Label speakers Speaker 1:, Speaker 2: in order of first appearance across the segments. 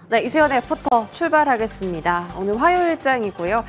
Speaker 1: 네, 이수연의 애프터 출발하겠습니다. 오늘 화요일장이고요.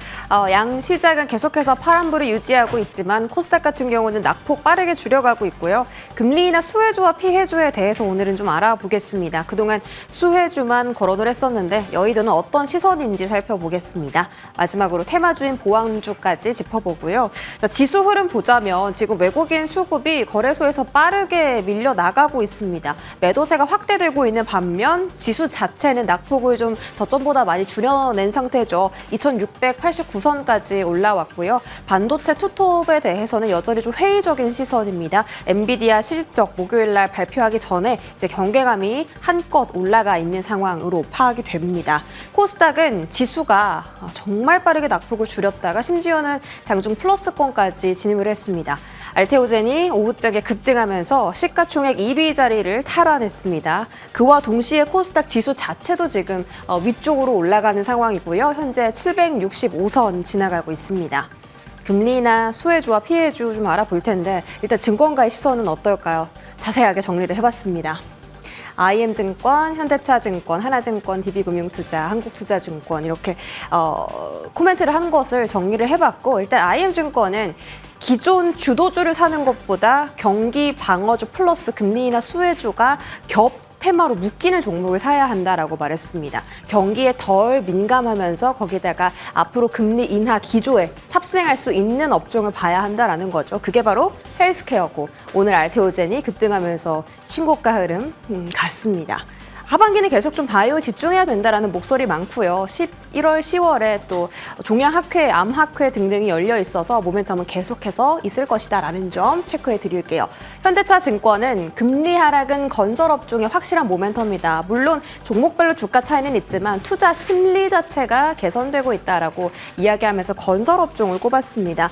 Speaker 1: 양 시장은 계속해서 파란불을 유지하고 있지만 코스닥 같은 경우는 낙폭 빠르게 줄여가고 있고요. 금리나 수혜주와 피해주에 대해서 오늘은 좀 알아보겠습니다. 그동안 수혜주만 거론을 했었는데 여의도는 어떤 시선인지 살펴보겠습니다. 마지막으로 테마주인 보황주까지 짚어보고요. 자, 지수 흐름 보자면 지금 외국인 수급이 거래소에서 빠르게 밀려 나가고 있습니다. 매도세가 확대되고 있는 반면 지수 자체는 낙폭을 좀 저점보다 많이 줄여낸 상태죠. 2689선까지 올라왔고요. 반도체 투톱에 대해서는 여전히 좀 회의적인 시선입니다. 엔비디아 실적 목요일 날 발표하기 전에 이제 경계감이 한껏 올라가 있는 상황으로 파악이 됩니다. 코스닥은 지수가 정말 빠르게 낙폭을 줄였다가 심지어는 장중 플러스권까지 진입을 했습니다. 알테오젠이 오후장에 급등하면서 시가총액 1위 자리를 탈환했습니다. 그와 동시에 코스닥 지수 자체도 지금 위쪽으로 올라가는 상황이고요. 현재 765선 지나가고 있습니다. 금리나 수혜주와 피해주 좀 알아볼 텐데 일단 증권가의 시선은 어떨까요? 자세하게 정리를 해봤습니다. IM증권, 현대차증권, 하나증권, DB금융투자, 한국투자증권 이렇게 코멘트를 한 것을 정리를 해봤고 일단 IM증권은 기존 주도주를 사는 것보다 경기 방어주 플러스 금리나 수혜주가 테마로 묶이는 종목을 사야 한다라고 말했습니다. 경기에 덜 민감하면서 거기다가 앞으로 금리 인하 기조에 탑승할 수 있는 업종을 봐야 한다라는 거죠. 그게 바로 헬스케어고 오늘 알테오젠이 급등하면서 신고가 흐름 같습니다. 하반기는 계속 좀 바이오 집중해야 된다라는 목소리 많고요. 11월, 10월에 또 종양학회, 암학회 등등이 열려 있어서 모멘텀은 계속해서 있을 것이다라는 점 체크해 드릴게요. 현대차증권은 금리 하락은 건설업종의 확실한 모멘텀이다. 물론 종목별로 주가 차이는 있지만 투자 심리 자체가 개선되고 있다라고 이야기하면서 건설업종을 꼽았습니다.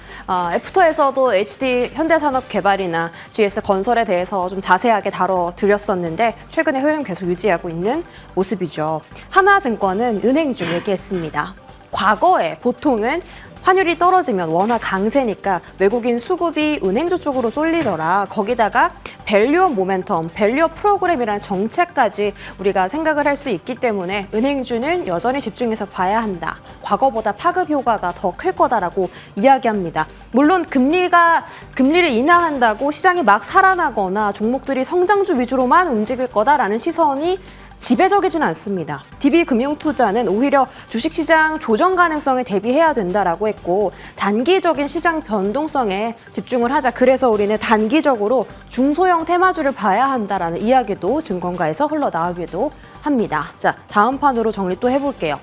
Speaker 1: 애프터에서도 HD 현대산업개발이나 GS 건설에 대해서 좀 자세하게 다뤄드렸었는데 최근에 흐름 계속 유지하고 있는 모습이죠. 하나증권은 은행주 얘기했습니다. 과거에 보통은 환율이 떨어지면 워낙 강세니까 외국인 수급이 은행주 쪽으로 쏠리더라. 거기다가 밸류업 모멘텀, 밸류업 프로그램이라는 정책까지 우리가 생각을 할 수 있기 때문에 은행주는 여전히 집중해서 봐야 한다. 과거보다 파급 효과가 더 클 거다라고 이야기합니다. 물론 금리를 인하한다고 시장이 막 살아나거나 종목들이 성장주 위주로만 움직일 거다라는 시선이 지배적이지는 않습니다. DB금융투자는 오히려 주식시장 조정 가능성에 대비해야 된다라고 했고 단기적인 시장 변동성에 집중을 하자. 그래서 우리는 단기적으로 중소형 테마주를 봐야 한다라는 이야기도 증권가에서 흘러나오기도 합니다. 자, 다음 판으로 정리 또 해볼게요.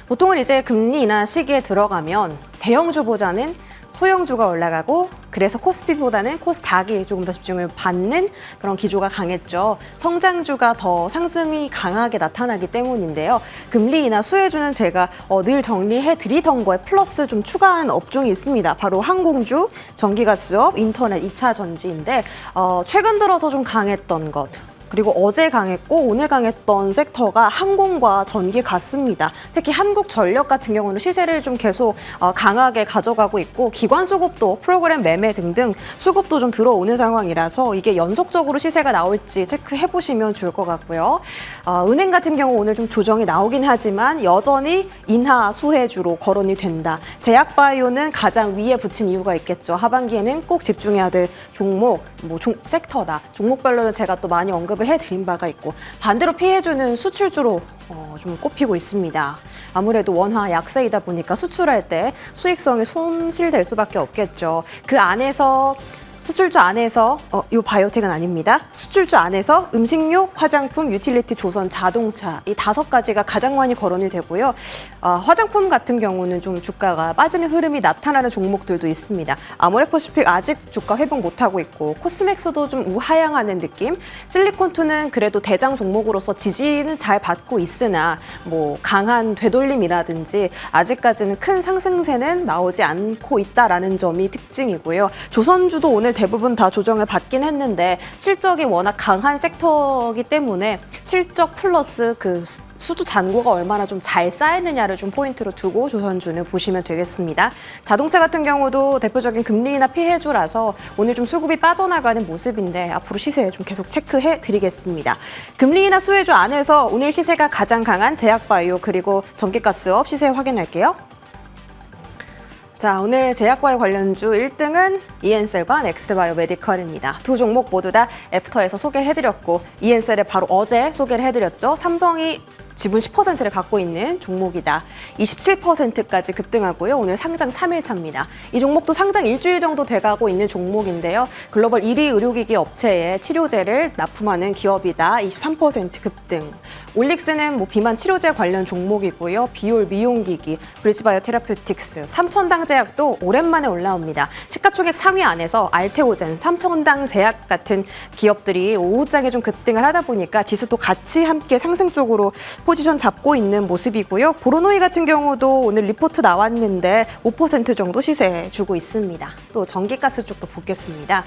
Speaker 1: 보통은 이제 금리 인하 시기에 들어가면 대형주보다는 소형주가 올라가고 그래서 코스피보다는 코스닥이 조금 더 집중을 받는 그런 기조가 강했죠. 성장주가 더 상승이 강하게 나타나기 때문인데요. 금리 인하 수혜주는 제가 늘 정리해 드리던 거에 플러스 좀 추가한 업종이 있습니다. 바로 항공주, 전기가스업, 인터넷, 2차 전지인데 최근 들어서 좀 강했던 것. 그리고 어제 강했고 오늘 강했던 섹터가 항공과 전기 같습니다. 특히 한국전력 같은 경우는 시세를 좀 계속 강하게 가져가고 있고 기관 수급도 프로그램 매매 등등 수급도 좀 들어오는 상황이라서 이게 연속적으로 시세가 나올지 체크해 보시면 좋을 것 같고요. 은행 같은 경우 오늘 좀 조정이 나오긴 하지만 여전히 인하 수혜주로 거론이 된다. 제약바이오는 가장 위에 붙인 이유가 있겠죠. 하반기에는 꼭 집중해야 될 종목, 섹터다. 종목별로는 제가 또 많이 언급을 해드린 바가 있고 반대로 피해주는 수출주로 좀 꼽히고 있습니다. 아무래도 원화 약세이다 보니까 수출할 때 수익성이 손실될 수밖에 없겠죠. 그 안에서 수출주 안에서 이 바이오텍은 아닙니다. 수출주 안에서 음식료, 화장품, 유틸리티, 조선, 자동차 이 5가지가 가장 많이 거론이 되고요. 화장품 같은 경우는 좀 주가가 빠지는 흐름이 나타나는 종목들도 있습니다. 아모레퍼시픽 아직 주가 회복 못하고 있고 코스맥스도 좀 우하향하는 느낌. 실리콘투는 그래도 대장 종목으로서 지지는 잘 받고 있으나 강한 되돌림이라든지 아직까지는 큰 상승세는 나오지 않고 있다라는 점이 특징이고요. 조선주도 오늘 대부분 다 조정을 받긴 했는데 실적이 워낙 강한 섹터이기 때문에 실적 플러스 그 수주 잔고가 얼마나 좀 잘 쌓이느냐를 좀 포인트로 두고 조선주는 보시면 되겠습니다. 자동차 같은 경우도 대표적인 금리 인하 피해주라서 오늘 좀 수급이 빠져나가는 모습인데 앞으로 시세 좀 계속 체크해 드리겠습니다. 금리 인하 수혜주 안에서 오늘 시세가 가장 강한 제약바이오 그리고 전기가스업 시세 확인할게요. 자, 오늘 제약바이오 관련주 1등은 이엔셀과 넥스트바이오 메디컬입니다. 두 종목 모두 다 애프터에서 소개해드렸고 이엔셀을 바로 어제 소개를 해드렸죠. 삼성이 지분 10%를 갖고 있는 종목이다. 27%까지 급등하고요. 오늘 상장 3일 차입니다. 이 종목도 상장 일주일 정도 돼가고 있는 종목인데요. 글로벌 1위 의료기기 업체에 치료제를 납품하는 기업이다. 23% 급등. 올릭스는 비만 치료제 관련 종목이고요. 비올 미용기기, 브리지바이오 테라퓨틱스, 삼천당 제약도 오랜만에 올라옵니다. 시가총액 상위 안에서 알테오젠, 삼천당 제약 같은 기업들이 오후장에 좀 급등을 하다 보니까 지수도 같이 함께 상승 쪽으로 포지션 잡고 있는 모습이고요. 보로노이 같은 경우도 오늘 리포트 나왔는데 5% 정도 시세 주고 있습니다. 또 전기가스 쪽도 보겠습니다.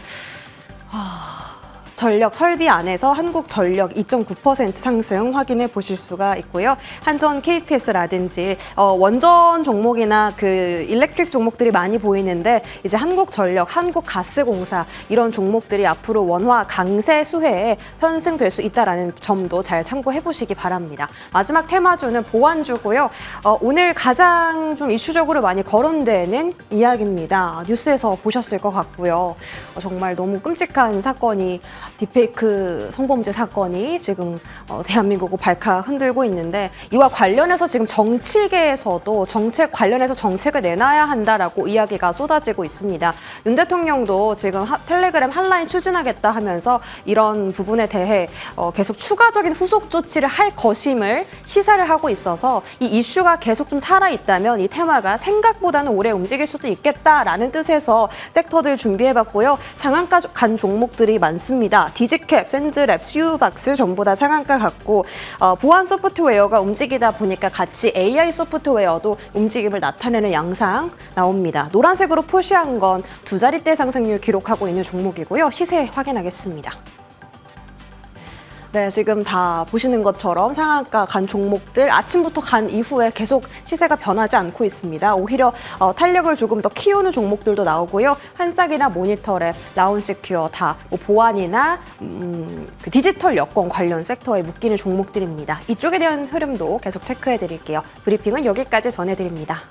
Speaker 1: 전력 설비 안에서 한국전력 2.9% 상승 확인해 보실 수가 있고요. 한전 KPS라든지 원전 종목이나 그 일렉트릭 종목들이 많이 보이는데 이제 한국전력, 한국가스공사 이런 종목들이 앞으로 원화 강세 수혜에 편승될 수 있다라는 점도 잘 참고해 보시기 바랍니다. 마지막 테마주는 보완주고요. 오늘 가장 좀 이슈적으로 많이 거론되는 이야기입니다. 뉴스에서 보셨을 것 같고요. 정말 너무 끔찍한 사건이 딥페이크 성범죄 사건이 지금 대한민국을 발칵 흔들고 있는데 이와 관련해서 지금 정치계에서도 정책 관련해서 정책을 내놔야 한다라고 이야기가 쏟아지고 있습니다. 윤 대통령도 지금 텔레그램 한라인 추진하겠다 하면서 이런 부분에 대해 계속 추가적인 후속 조치를 할 것임을 시사를 하고 있어서 이 이슈가 계속 좀 살아있다면 이 테마가 생각보다는 오래 움직일 수도 있겠다라는 뜻에서 섹터들 준비해봤고요. 상한가 간 종목들이 많습니다. 디지캡, 센즈랩, 슈박스 전부 다 상한가 같고 보안 소프트웨어가 움직이다 보니까 같이 AI 소프트웨어도 움직임을 나타내는 양상 나옵니다. 노란색으로 표시한 건 두 자릿대 상승률 기록하고 있는 종목이고요. 시세 확인하겠습니다. 네, 지금 다 보시는 것처럼 상한가 간 종목들 아침부터 간 이후에 계속 시세가 변하지 않고 있습니다. 오히려 탄력을 조금 더 키우는 종목들도 나오고요. 한싹이나 모니터랩, 라운시큐어 다 보안이나 그 디지털 여권 관련 섹터에 묶이는 종목들입니다. 이쪽에 대한 흐름도 계속 체크해 드릴게요. 브리핑은 여기까지 전해드립니다.